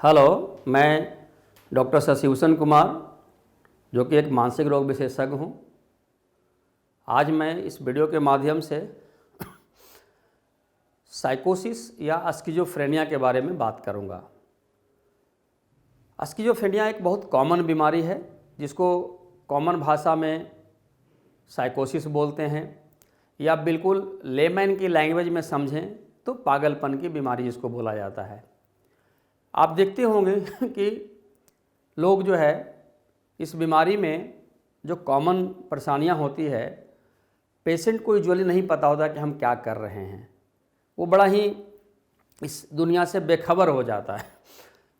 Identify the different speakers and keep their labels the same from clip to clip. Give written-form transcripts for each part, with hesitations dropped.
Speaker 1: Hello, मैं doctor Shashibhushan Kumar जो कि एक मानसिक रोग विशेषज्ञ हूँ। आज मैं इस वीडियो के माध्यम से साइकोसिस या स्किज़ोफ्रेनिया के बारे में बात करूँगा। स्किज़ोफ्रेनिया एक बहुत कॉमन बीमारी है जिसको कॉमन भाषा में साइकोसिस बोलते हैं, या बिल्कुल लेमैन की लैंग्वेज में समझें तो पागलपन की बीमारी जिसको बोला जाता है। आप देखते होंगे कि लोग जो है इस बीमारी में जो कॉमन परेशानियां होती है, पेशेंट को यूजुअली नहीं पता होता कि हम क्या कर रहे हैं। वो बड़ा ही इस दुनिया से बेखबर हो जाता है।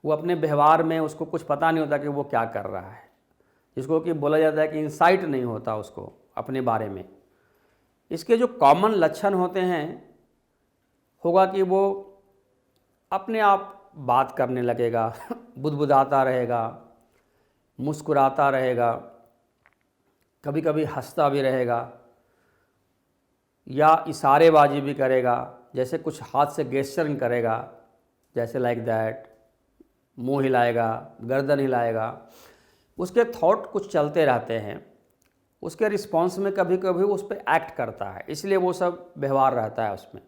Speaker 1: वो अपने व्यवहार में उसको कुछ पता नहीं होता कि वो क्या कर रहा है, जिसको कि बोला जाता है कि इंसाइट नहीं होता उसको अपने बारे में। इसके जो कॉमन लक्षण होते हैं होगा कि वो अपने आप बात करने लगेगा, बुदबुदाता रहेगा, मुस्कुराता रहेगा, कभी कभी हंसता भी रहेगा या इशारेबाजी भी करेगा, जैसे कुछ हाथ से गेस्चरिंग करेगा, जैसे लाइक दैट, मुंह हिलाएगा, गर्दन हिलाएगा। उसके थॉट कुछ चलते रहते हैं, उसके रिस्पॉन्स में कभी कभी उस पर एक्ट करता है, इसलिए वो सब व्यवहार रहता है उसमें।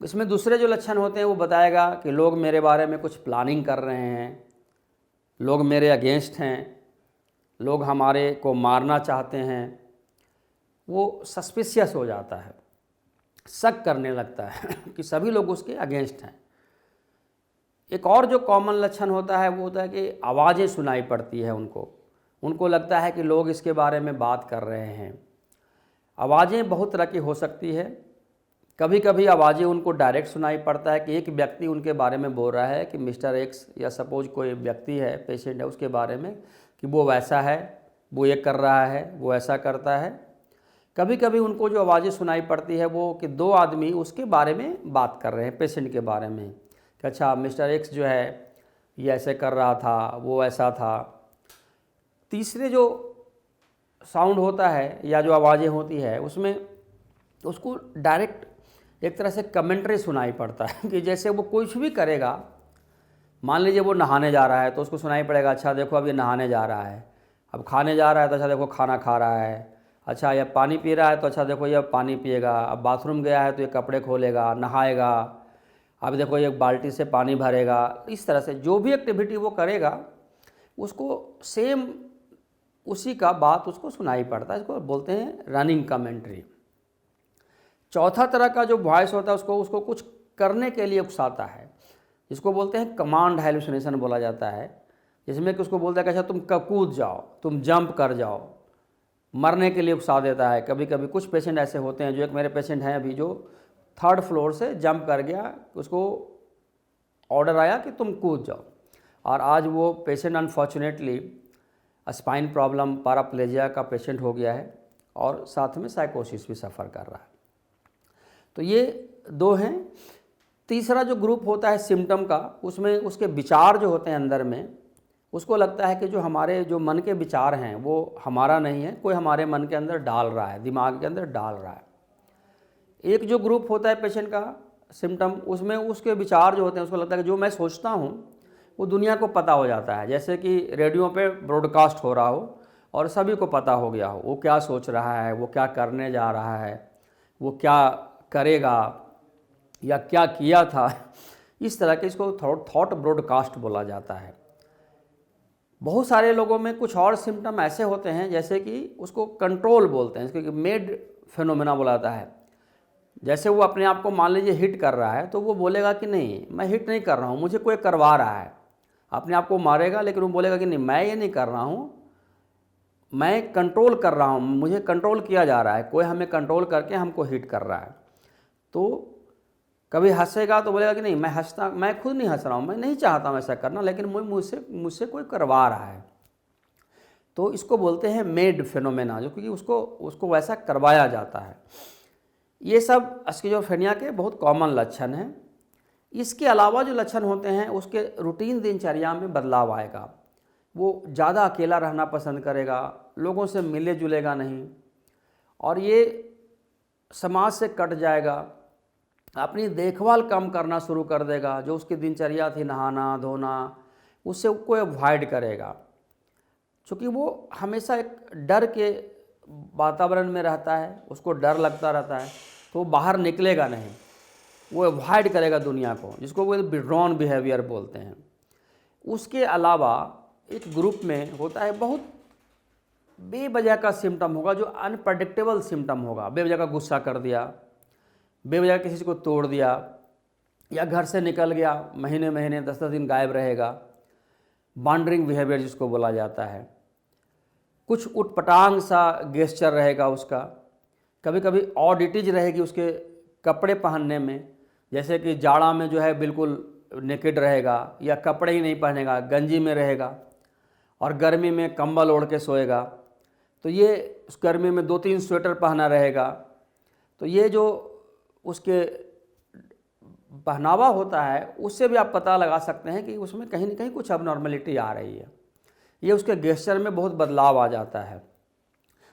Speaker 1: इसमें दूसरे जो लक्षण होते हैं वो बताएगा कि लोग मेरे बारे में कुछ प्लानिंग कर रहे हैं, लोग मेरे अगेंस्ट हैं, लोग हमारे को मारना चाहते हैं। वो सस्पिशियस हो जाता है, शक करने लगता है कि सभी लोग उसके अगेंस्ट हैं। एक और जो कॉमन लक्षण होता है वो होता है कि आवाज़ें सुनाई पड़ती है उनको लगता है कि लोग इसके बारे में बात कर रहे हैं। आवाज़ें बहुत तरह की हो सकती है। कभी कभी आवाज़ें उनको डायरेक्ट सुनाई पड़ता है कि एक व्यक्ति उनके बारे में बोल रहा है कि मिस्टर एक्स, या सपोज कोई व्यक्ति है, पेशेंट है, उसके बारे में कि वो वैसा है, वो ये कर रहा है, वो ऐसा करता है। कभी कभी उनको जो आवाज़ें सुनाई पड़ती है वो कि दो आदमी उसके बारे में बात कर रहे हैं, पेशेंट के बारे में, कि अच्छा मिस्टर एक्स जो है ये ऐसे कर रहा था, वो ऐसा था। तीसरे जो साउंड होता है या जो आवाज़ें होती है उसमें उसको डायरेक्ट एक तरह से कमेंट्री सुनाई पड़ता है कि जैसे वो कुछ भी करेगा। मान लीजिए वो नहाने जा रहा है तो उसको सुनाई पड़ेगा, अच्छा देखो अब ये नहाने जा रहा है। अब खाने जा रहा है तो अच्छा देखो खाना खा रहा है। अच्छा ये पानी पी रहा है तो अच्छा देखो ये पानी पिएगा। अब बाथरूम गया है तो ये कपड़े खोलेगा, नहाएगा। अब देखो ये बाल्टी से पानी भरेगा। इस तरह से जो भी एक्टिविटी वो करेगा उसको सेम उसी का बात उसको सुनाई पड़ता है। इसको बोलते हैं रनिंग कमेंट्री। चौथा तरह का जो वॉइस होता है उसको कुछ करने के लिए उकसाता है, जिसको बोलते हैं कमांड हैलुसिनेशन बोला जाता है। जिसमें कि उसको बोलता है कि अच्छा तुम कूद जाओ, तुम जंप कर जाओ, मरने के लिए उकसा देता है। कभी कभी कुछ पेशेंट ऐसे होते हैं, जो एक मेरे पेशेंट हैं अभी, जो 3rd फ्लोर से जंप कर गया, उसको ऑर्डर आया कि तुम कूद जाओ, और आज वो patient unfortunately spine problem, paraplegia का पेशेंट हो गया है और साथ में साइकोसिस भी सफ़र कर रहा है। तो ये दो हैं। तीसरा जो ग्रुप होता है सिम्टम का, उसमें उसके विचार जो होते हैं अंदर में, उसको लगता है कि जो हमारे जो मन के विचार हैं वो हमारा नहीं है, कोई हमारे मन के अंदर डाल रहा है, दिमाग के अंदर डाल रहा है। एक जो ग्रुप होता है पेशेंट का सिम्टम, उसमें उसके विचार जो होते हैं उसको लगता है कि जो मैं सोचता हूँ वो दुनिया को पता हो जाता है, जैसे कि रेडियो पे ब्रॉडकास्ट हो रहा हो और सभी को पता हो गया हो वो क्या सोच रहा है, वो क्या करने जा रहा है, वो क्या करेगा या क्या किया था। इस तरह के इसको थॉट ब्रॉडकास्ट बोला जाता है। बहुत सारे लोगों में कुछ और सिम्टम ऐसे होते हैं, जैसे कि उसको कंट्रोल बोलते हैं, इसको मेड फिनोमेना बोला जाता है। जैसे वो अपने आप को मान लीजिए हिट कर रहा है तो वो बोलेगा कि नहीं मैं हिट नहीं कर रहा हूँ, मुझे कोई करवा रहा है। अपने आप को मारेगा लेकिन वो बोलेगा कि नहीं मैं ये नहीं कर रहा हूँ, मैं कंट्रोल कर रहा हूँ, मुझे कंट्रोल किया जा रहा है, कोई हमें कंट्रोल करके हमको हिट कर रहा है। तो कभी हंसेगा तो बोलेगा कि नहीं मैं खुद नहीं हंस रहा हूँ, मैं नहीं चाहता हूँ ऐसा करना, लेकिन मुझसे कोई करवा रहा है। तो इसको बोलते हैं मेड फिनोमेना, जो क्योंकि उसको वैसा करवाया जाता है। ये सब स्किज़ोफ्रेनिया के बहुत कॉमन लक्षण हैं। इसके अलावा जो लक्षण होते हैं उसके रूटीन दिनचर्या में बदलाव आएगा। वो ज़्यादा अकेला रहना पसंद करेगा, लोगों से मिले जुलेगा नहीं, और ये समाज से कट जाएगा। अपनी देखभाल कम करना शुरू कर देगा। जो उसकी दिनचर्या थी नहाना धोना, उससे कोई अवॉइड करेगा, क्योंकि वो हमेशा एक डर के वातावरण में रहता है, उसको डर लगता रहता है, तो वो बाहर निकलेगा नहीं, वो अवॉइड करेगा दुनिया को, जिसको वो विड्रॉन बिहेवियर बोलते हैं। उसके अलावा एक ग्रुप में होता है बहुत बेवजह का सिम्टम होगा, जो अनप्रडिक्टेबल सिम्टम होगा। बेवजह का गुस्सा कर दिया, बेवजह किसी को तोड़ दिया, या घर से निकल गया, महीने महीने 10-10 दिन गायब रहेगा। वॉन्डरिंग बिहेवियर जिसको बोला जाता है। कुछ उटपटांग सा गेस्चर रहेगा उसका। कभी कभी ऑडिटीज रहेगी उसके कपड़े पहनने में, जैसे कि जाड़ा में जो है बिल्कुल नेकेड रहेगा, या कपड़े ही नहीं पहनेगा, गंजी में रहेगा, और गर्मी में कंबल ओढ़ के सोएगा। तो ये उस गर्मी में 2-3 स्वेटर पहना रहेगा। तो ये जो उसके पहनावा होता है, उससे भी आप पता लगा सकते हैं कि उसमें कहीं ना कहीं कुछ अबनॉर्मलिटी आ रही है। ये उसके गेस्चर में बहुत बदलाव आ जाता है।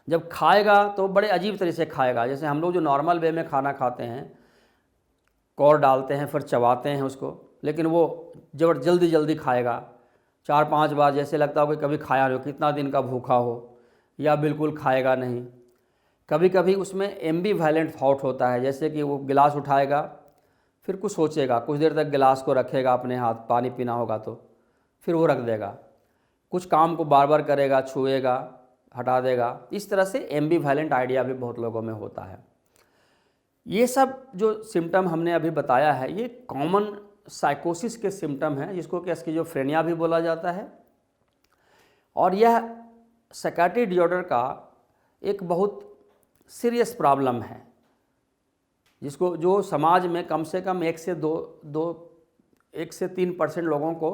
Speaker 1: जब खाएगा तो बड़े अजीब तरीके से खाएगा, जैसे हम लोग जो नॉर्मल वे में खाना खाते हैं, कौर डालते हैं फिर चबाते हैं उसको, लेकिन वो जल्दी जल्दी खाएगा 4-5 बार, जैसे लगता हो कि कभी खाया नहीं हो, कितना दिन का भूखा हो, या बिल्कुल खाएगा नहीं। कभी कभी उसमें एम्बीवैलेंट थॉट होता है, जैसे कि वो गिलास उठाएगा, फिर कुछ सोचेगा, कुछ देर तक गिलास को रखेगा अपने हाथ, पानी पीना होगा तो फिर वो रख देगा, कुछ काम को बार बार करेगा, छुएगा, हटा देगा। इस तरह से एम्बीवैलेंट आइडिया भी बहुत लोगों में होता है। ये सब जो सिम्टम हमने अभी बताया है, ये कॉमन साइकोसिस के सिम्टम हैं, जिसको कि स्किज़ोफ्रेनिया भी बोला जाता है। और यह साइकियाट्रिक डिसऑर्डर का एक बहुत सीरियस प्रॉब्लम है, जिसको जो समाज में कम से कम 1 से 3% लोगों को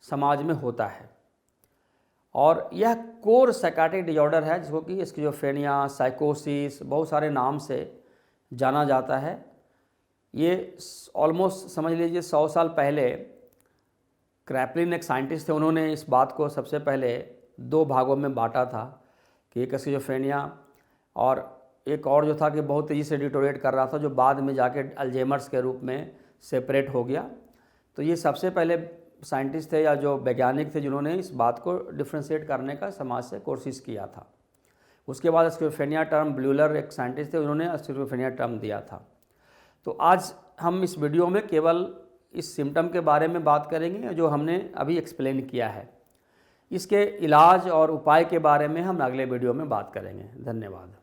Speaker 1: समाज में होता है। और यह कोर साइकियाट्रिक डिसऑर्डर है, जिसको कि स्किज़ोफ्रेनिया, साइकोसिस, बहुत सारे नाम से जाना जाता है। ये ऑलमोस्ट समझ लीजिए 100 साल पहले क्रैपलिन एक साइंटिस्ट थे, उन्होंने इस बात को सबसे पहले 2 भागों में बांटा था, कि एक स्किज़ोफ्रेनिया और एक और जो था कि बहुत तेज़ी से डिटोरेट कर रहा था, जो बाद में जाके अल्जाइमर्स के रूप में सेपरेट हो गया। तो ये सबसे पहले साइंटिस्ट थे या जो वैज्ञानिक थे जिन्होंने इस बात को डिफ्रेंशिएट करने का समाज से कोशिश किया था। उसके बाद स्किज़ोफ्रेनिया टर्म ब्यूलर एक साइंटिस्ट थे, उन्होंने स्किज़ोफ्रेनिया टर्म दिया था। तो आज हम इस वीडियो में केवल इस सिम्टम के बारे में बात करेंगे जो हमने अभी एक्सप्लेन किया है। इसके इलाज और उपाय के बारे में हम अगले वीडियो में बात करेंगे। धन्यवाद।